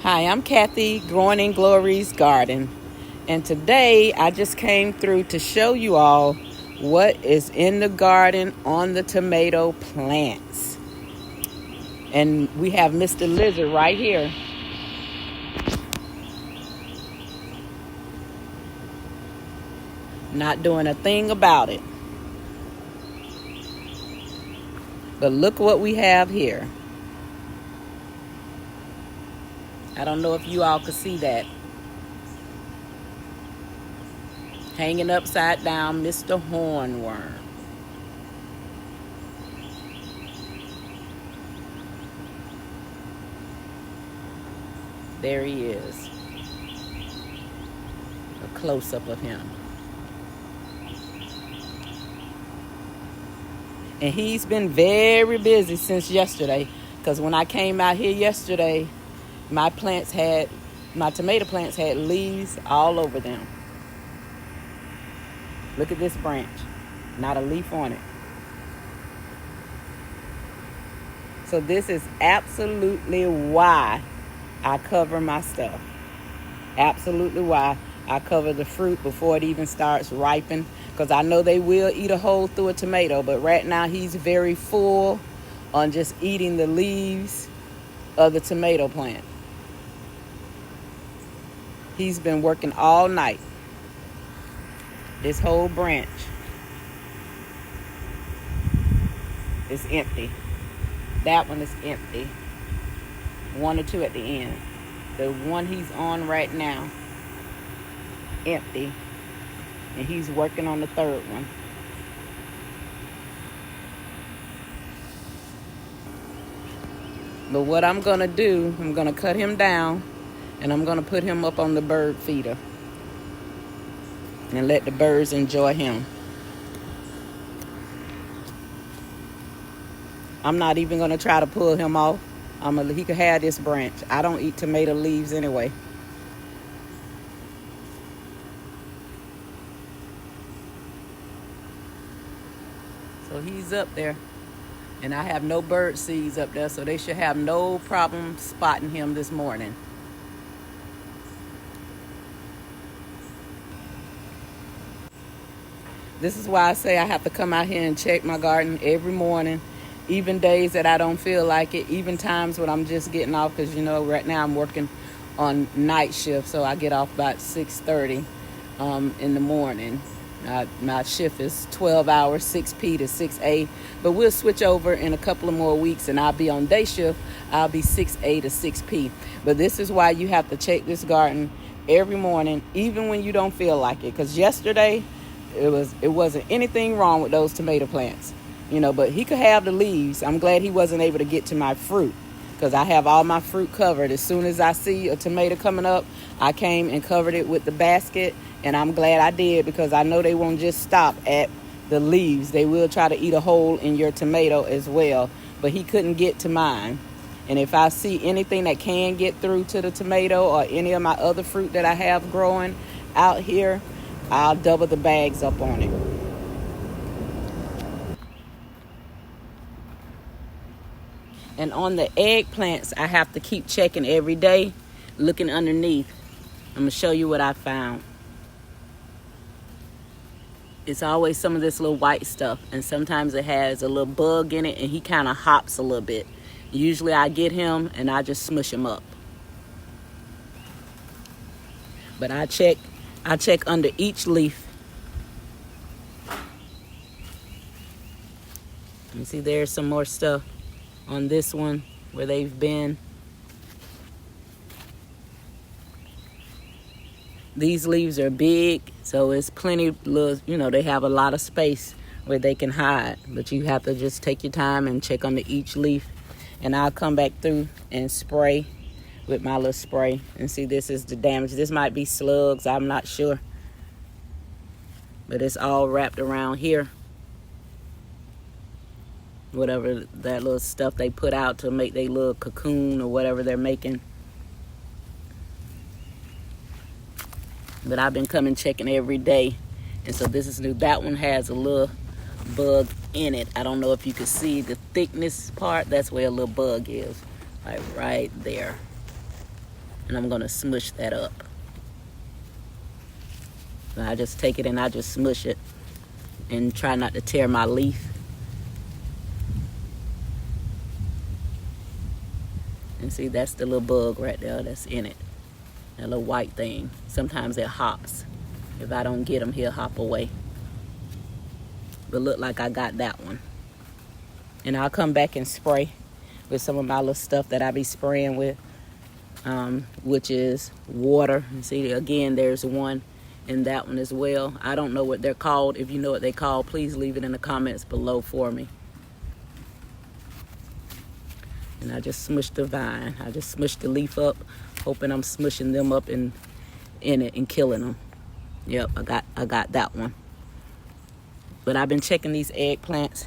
Hi, I'm Kathy, Growing in Glory's Garden, and today I just came through to show you all what is in the garden on the tomato plants. And we have Mr. Lizard right here. Not doing a thing about it. But look what we have here. I don't know if you all could see that. Hanging upside down, Mr. Hornworm. There he is. A close-up of him. And he's been very busy since yesterday, because when I came out here yesterday, my tomato plants had leaves all over them. Look at this branch, not a leaf on it. So this is absolutely why I cover my stuff. Absolutely why I cover the fruit before it even starts ripening, because I know they will eat a hole through a tomato, but right now he's very full on just eating the leaves of the tomato plant. He's been working all night. This whole branch is empty. That one is empty. One or two at the end. The one he's on right now, empty. And he's working on the third one. But what I'm going to do, I'm going to cut him down and I'm going to put him up on the bird feeder and let the birds enjoy him. I'm not even going to try to pull him off. He could have this branch. I don't eat tomato leaves anyway. So he's up there. And I have no bird seeds up there, so they should have no problem spotting him this morning. This is why I say I have to come out here and check my garden every morning, even days that I don't feel like it, even times when I'm just getting off, because right now I'm working on night shift, so I get off about 6:30 in the morning. My shift is 12 hours, 6P to 6A, but we'll switch over in a couple of more weeks and I'll be on day shift. I'll be 6A to 6P. But this is why you have to check this garden every morning, even when you don't feel like it, because yesterday it wasn't anything wrong with those tomato plants, but he could have the leaves. I'm glad he wasn't able to get to my fruit, because I have all my fruit covered. As soon as I see a tomato coming up, I came and covered it with the basket, and I'm glad I did, because I know they won't just stop at the leaves. They will try to eat a hole in your tomato as well, but he couldn't get to mine. And if I see anything that can get through to the tomato or any of my other fruit that I have growing out here, I'll double the bags up on it. And on the eggplants, I have to keep checking every day, looking underneath. I'm going to show you what I found. It's always some of this little white stuff, and sometimes it has a little bug in it, and he kind of hops a little bit. Usually I get him and I just smush him up. But I check under each leaf. You see there's some more stuff on this one where they've been. These leaves are big, so it's plenty little, they have a lot of space where they can hide. But you have to just take your time and check under each leaf. And I'll come back through and spray with my little spray. And see, this is the damage. This might be slugs, I'm not sure. But it's all wrapped around here. Whatever that little stuff they put out to make their little cocoon or whatever they're making. But I've been coming checking every day. And so this is new. That one has a little bug in it. I don't know if you can see the thickness part. That's where a little bug is. Like right there. And I'm gonna smush that up. And I just take it and I just smush it and try not to tear my leaf. And see, that's the little bug right there that's in it. That little white thing. Sometimes it hops. If I don't get him, he'll hop away. But look like I got that one. And I'll come back and spray with some of my little stuff that I be spraying with, which is water. And see, again, there's one in that one as well. I don't know what they're called. If you know what they're called, please leave it in the comments below for me. And I just smushed the vine. I just smushed the leaf up, hoping I'm smushing them up in it and killing them. Yep, I got that one. But I've been checking these eggplants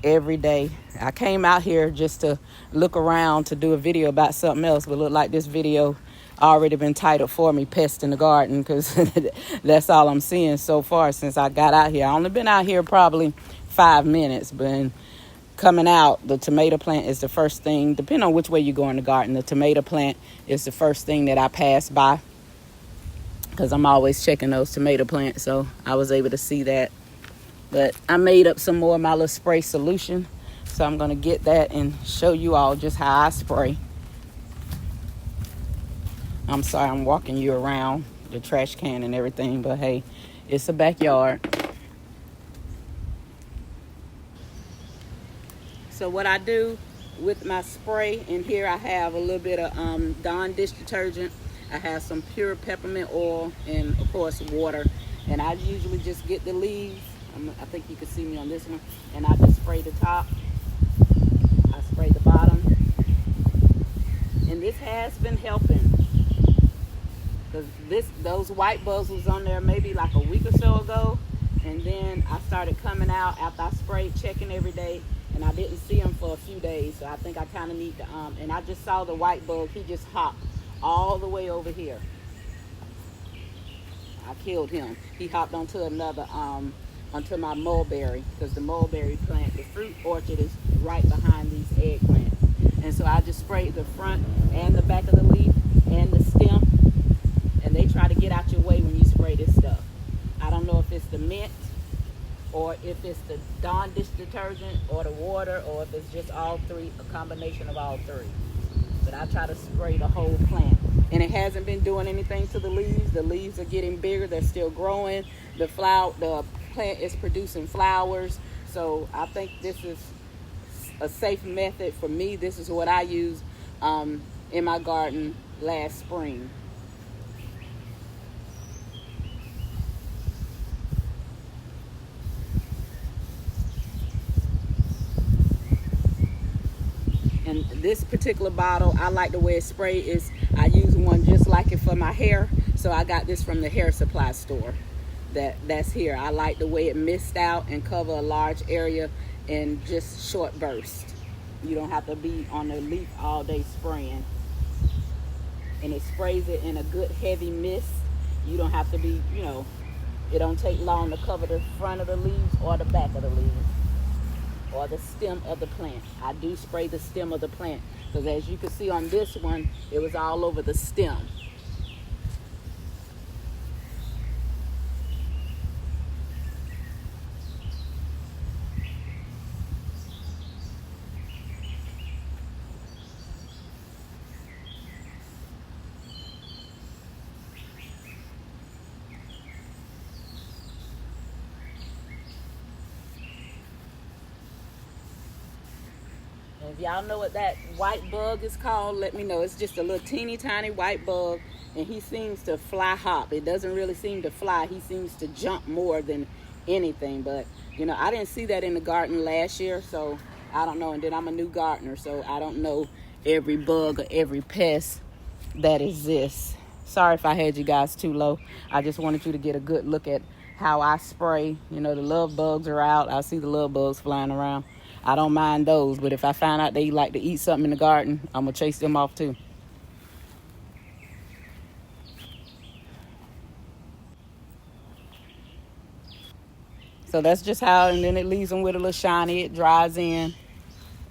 every day. I came out here just to look around to do a video about something else, but look like this video already been titled for me, Pest in the Garden, because that's all I'm seeing so far since I got out here. I only been out here probably 5 minutes, but coming out, the tomato plant is the first thing, depending on which way you go in the garden, the tomato plant is the first thing that I pass by, because I'm always checking those tomato plants, so I was able to see that. But I made up some more of my little spray solution, so I'm going to get that and show you all just how I spray. I'm sorry I'm walking you around the trash can and everything, but hey, it's a backyard. So what I do with my spray, in here I have a little bit of Dawn dish detergent. I have some pure peppermint oil and of course water. And I usually just get the leaves. I think you can see me on this one. And I just spray the top. I spray the bottom. And this has been helping. Because those white bugs was on there maybe like a week or so ago. And then I started coming out after I sprayed, checking every day. And I didn't see him for a few days. So I think I kind of need to, and I just saw the white bug. He just hopped all the way over here. I killed him. He hopped onto another, onto my mulberry, because the mulberry plant, the fruit orchard is right behind these eggplants. And so I just sprayed the front and the back of the leaf and the stem, and they try to get out your way when you spray this stuff. I don't know if it's the mint, or if it's the Dawn dish detergent, or the water, or if it's just all three, a combination of all three. But I try to spray the whole plant. And it hasn't been doing anything to the leaves. The leaves are getting bigger. They're still growing. The plant is producing flowers. So I think this is a safe method for me. This is what I used in my garden last spring. And this particular bottle, I like the way it sprays. I use one just like it for my hair. So I got this from the hair supply store that's here. I like the way it mist out and cover a large area in just short bursts. You don't have to be on the leaf all day spraying. And it sprays it in a good heavy mist. You don't have to be, it don't take long to cover the front of the leaves or the back of the leaves, or the stem of the plant. I do spray the stem of the plant, because as you can see on this one, it was all over the stem. If y'all know what that white bug is called, let me know. It's just a little teeny tiny white bug, and he seems to fly hop. It doesn't really seem to fly. He seems to jump more than anything. But, I didn't see that in the garden last year, so I don't know. And then I'm a new gardener, so I don't know every bug or every pest that exists. Sorry if I had you guys too low. I just wanted you to get a good look at how I spray. The love bugs are out. I see the love bugs flying around. I don't mind those, but if I find out they like to eat something in the garden, I'm going to chase them off too. So that's just how, and then it leaves them with a little shiny. It dries in.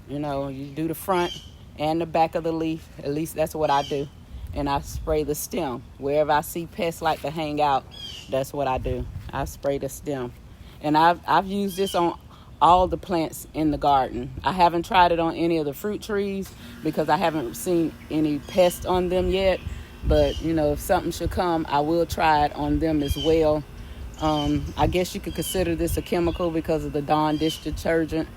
You do the front and the back of the leaf. At least that's what I do. and I spray the stem. Wherever I see pests like to hang out, that's what I do. I spray the stem. And I've used this on all the plants in the garden. I haven't tried it on any of the fruit trees because I haven't seen any pests on them yet. But, you know, if something should come, I will try it on them as well. I guess you could consider this a chemical because of the Dawn dish detergent.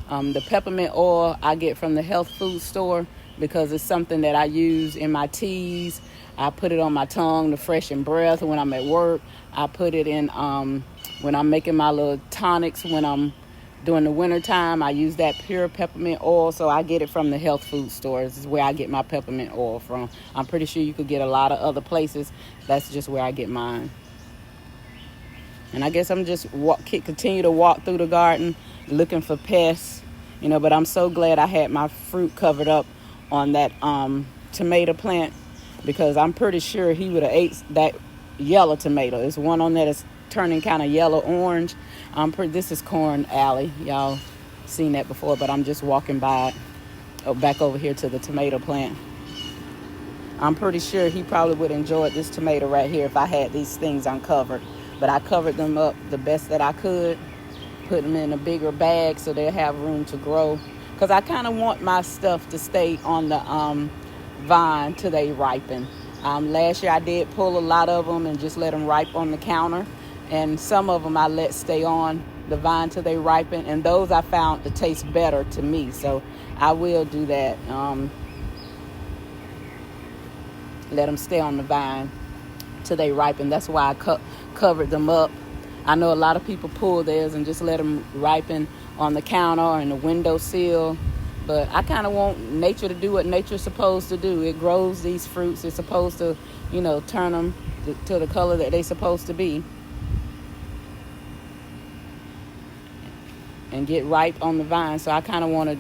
The peppermint oil I get from the health food store because it's something that I use in my teas. I put it on my tongue to freshen breath when I'm at work. I put it in when I'm making my little tonics when I'm during the winter time. I use that pure peppermint oil, so I get it from the health food stores. This is where I get my peppermint oil from. I'm pretty sure you could get a lot of other places. That's just where I get mine. And I guess I'm just continue to walk through the garden looking for pests, you know, but I'm so glad I had my fruit covered up on that tomato plant because I'm pretty sure he would have ate that yellow tomato. There's one on that is turning kind of yellow orange. This is Corn Alley. Y'all seen that before, but I'm just walking by back over here to the tomato plant. I'm pretty sure he probably would enjoy this tomato right here if I had these things uncovered. But I covered them up the best that I could, put them in a bigger bag so they'll have room to grow. Because I kind of want my stuff to stay on the vine till they ripen. Last year I did pull a lot of them and just let them ripe on the counter. And some of them I let stay on the vine till they ripen. And those I found to taste better to me. So I will do that. Let them stay on the vine till they ripen. That's why I covered them up. I know a lot of people pull theirs and just let them ripen on the counter or in the windowsill. But I kind of want nature to do what nature's supposed to do. It grows these fruits. It's supposed to, you know, turn them to the color that they're supposed to be. And get ripe on the vine. So I kind of want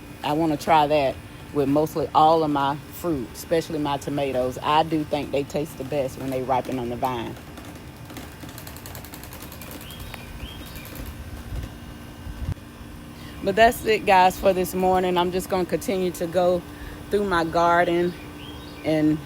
to try that with mostly all of my fruit, especially my tomatoes. I do think they taste the best when they ripen on the vine. But that's it, guys, for this morning. I'm just going to continue to go through my garden and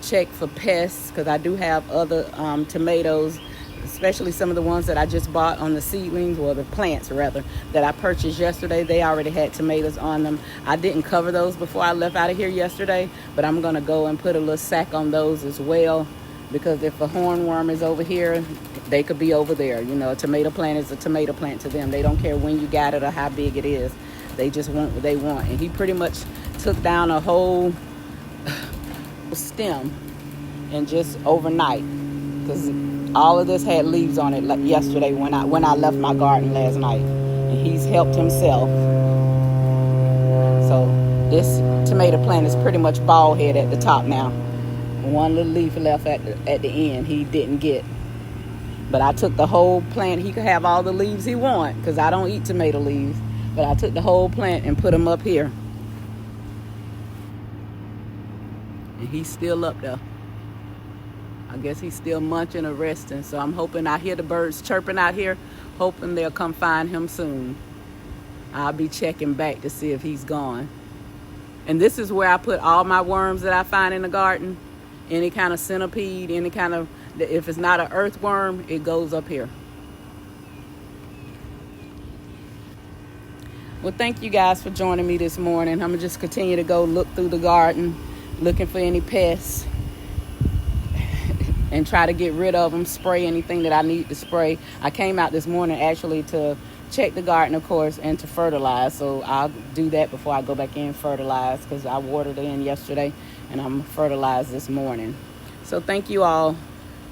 check for pests because I do have other tomatoes, especially some of the ones that I just bought on the seedlings, or the plants rather, that I purchased yesterday. They already had tomatoes on them. I didn't cover those before I left out of here yesterday, but I'm going to go and put a little sack on those as well, because if a hornworm is over here, they could be over there. You know, a tomato plant is a tomato plant to them. They don't care when you got it or how big it is. They just want what they want. And he pretty much took down a whole stem and just overnight, because all of this had leaves on it like yesterday when I left my garden last night. And he's helped himself. So this tomato plant is pretty much bald head at the top now. One little leaf left at the end he didn't get. But I took the whole plant. He could have all the leaves he want because I don't eat tomato leaves. But I took the whole plant and put them up here. And he's still up there. I guess he's still munching or resting. So I'm hoping I hear the birds chirping out here. Hoping they'll come find him soon. I'll be checking back to see if he's gone. And this is where I put all my worms that I find in the garden. Any kind of centipede, any kind of, if it's not an earthworm, it goes up here. Well, thank you guys for joining me this morning. I'm going to just continue to go look through the garden, looking for any pests, and try to get rid of them, spray anything that I need to spray. I came out this morning actually to check the garden, of course, and to fertilize. So I'll do that before I go back in and fertilize, because I watered it in yesterday and I'm fertilized this morning. So thank you all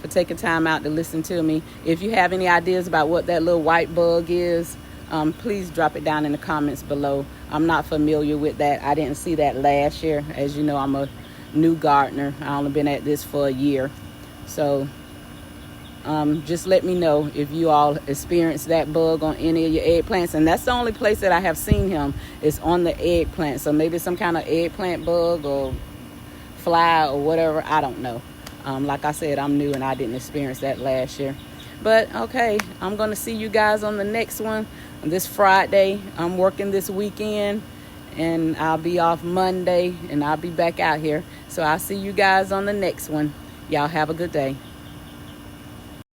for taking time out to listen to me. If you have any ideas about what that little white bug is, please drop it down in the comments below. I'm not familiar with that. I didn't see that last year. As you know, I'm a new gardener. I've only been at this for a year. So just let me know if you all experience that bug on any of your eggplants. And that's the only place that I have seen him, is on the eggplant. So maybe some kind of eggplant bug or fly or whatever. I don't know. Like I said, I'm new and I didn't experience that last year. But okay, I'm going to see you guys on the next one. This Friday, I'm working this weekend. and I'll be off Monday, and I'll be back out here. So I'll see you guys on the next one. Y'all have a good day.